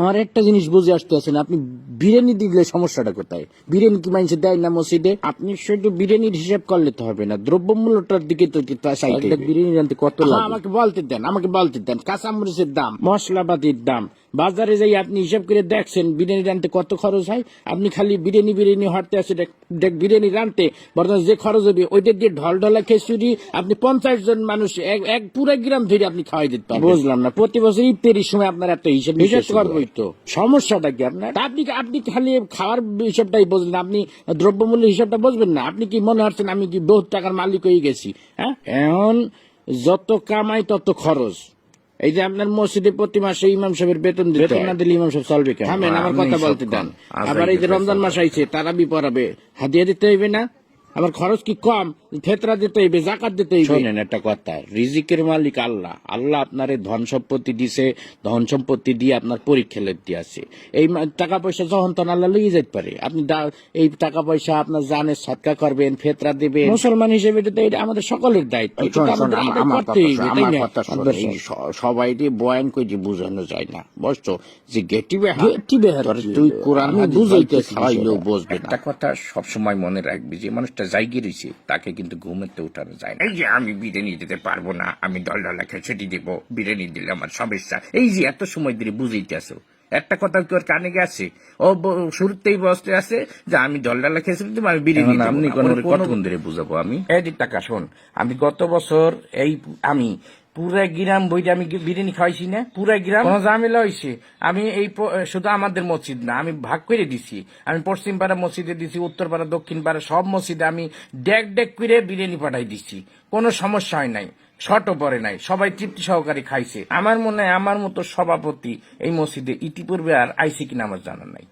আমার একটা জিনিস বুঝে আসতে আছেন, আপনি বিরিয়ানি দিলে সমস্যাটা কোথায়? বিরিয়ানি কি মানুষ দেয় না মসজিদে? আপনি শুধু বিরিয়ানির হিসাব করলে তো হবে না, দ্রব্যমূল্যটার দিকে তো চাইতে হবে। বিরিয়ানি রানতে কত লাগে? আমাকে বলতে দেন কাঁচামরিচের দাম, মশলাপাতির দাম, বাজারে যাই আপনি হিসাব করে দেখছেন বিরিয়ানি রানতে কত খরচ হয়। আপনি খালি বিরিয়ানি হাঁটতে আসে বিরিয়ানি রানতে বর্তমানে যে খরচ হবে ওইটা দিয়ে ঢলঢলা খিচুড়ি আপনি 50 জন মানুষ এক পুরো গ্রাম ধরে আপনি খাওয়াই দিতে পারবেন। বুঝলাম না, প্রতি বছর ইফতারির সময় আপনার একটা হিসাব করবোই তো, সমস্যাটা কি আপনার? আপনি খালি খাওয়ার হিসাবটাই বুঝলেন, আপনি দ্রব্যমূল্য হিসাবটা বুঝবেন না। আপনি কি মনে হচ্ছেন আমি কি বহুত টাকার মালিক হয়ে গেছি? হ্যাঁ, এখন যত কামাই তত খরচ। এই যে আপনার মসজিদে প্রতি মাসে ইমাম সাহেবের বেতন না দিলে ইমাম সাহেব চলবে কেন? আমার কথা বলতে দেন। আবার এই যে রমজান মাস আইছে, তারাবি পড়াবে, হাদিয়া দিতে হইবে না? আমার খরচ কি কম? ফেতরা দিতে হইবে, জাকাত দিতে হইবে। শোনেন একটা কথা, রিজিকের মালিক আল্লাহ। আল্লাহ আপনার ধন সম্পত্তি দিছে, ধন সম্পত্তি দিয়ে আপনার পরীক্ষা লেখতে আছে। এই টাকা পয়সা যখন তখন আল্লাহ লইয়ে যেতে পারে। আপনি এই টাকা পয়সা আপনার জানে সৎকা করবেন, ফেতরা দিবেন। মুসলমান হিসেবে এটা আমাদের সকলের দায়িত্ব। সবাই বয়ান করে বুঝানো যায় না, বুঝছো? যে তুই কোরআন বুঝাইতে খাওয়াইলেও বুঝবে। একটা কথা সবসময় মনে রাখবি, যে মানুষটা জায়গা রয়েছে তাকে কিন্তু ঘুমেতে উঠানো যায় না। এই যে আমি বিরিয়ানি দিতে পারবো না, আমি ডলডলা খেচেটি দেবো, বিরিয়ানি দিলে আমার সমস্যা, এই যে এত সময় ধরে বুঝাইতে আসো, একটা কথা কি ওর কানে গেছে? ও শুরুতেই বসতে আছে যে আমি ডলডলা খেচেটি দেবো, আমি বিরিয়ানি দেবো। আপনি কতক্ষণ ধরে বুঝাবো আমি? এই টাকা শোন, আমি গত বছর আমি পুরা গ্রাম বইটা আমি বিরিয়ানি খাওয়াইছি না, পুরা গ্রাম কোনো ঝামেলা হয়েছে। আমি শুধু আমাদের মসজিদ না, আমি ভাগ করে দিছি। আমি পশ্চিম পাড়া মসজিদে দিছি, উত্তর পাড়া, দক্ষিণ পাড়া সব মসজিদে আমি ডেক করে বিরিয়ানি পাঠাই দিছি। কোনো সমস্যা হয় নাই, শর্টও পরে নাই, সবাই তৃপ্তি সহকারে খাইছে। আমার মনে হয় আমার মতো সভাপতি এই মসজিদে ইতিপূর্বে আর আইসি কিনা আমার জানা নাই।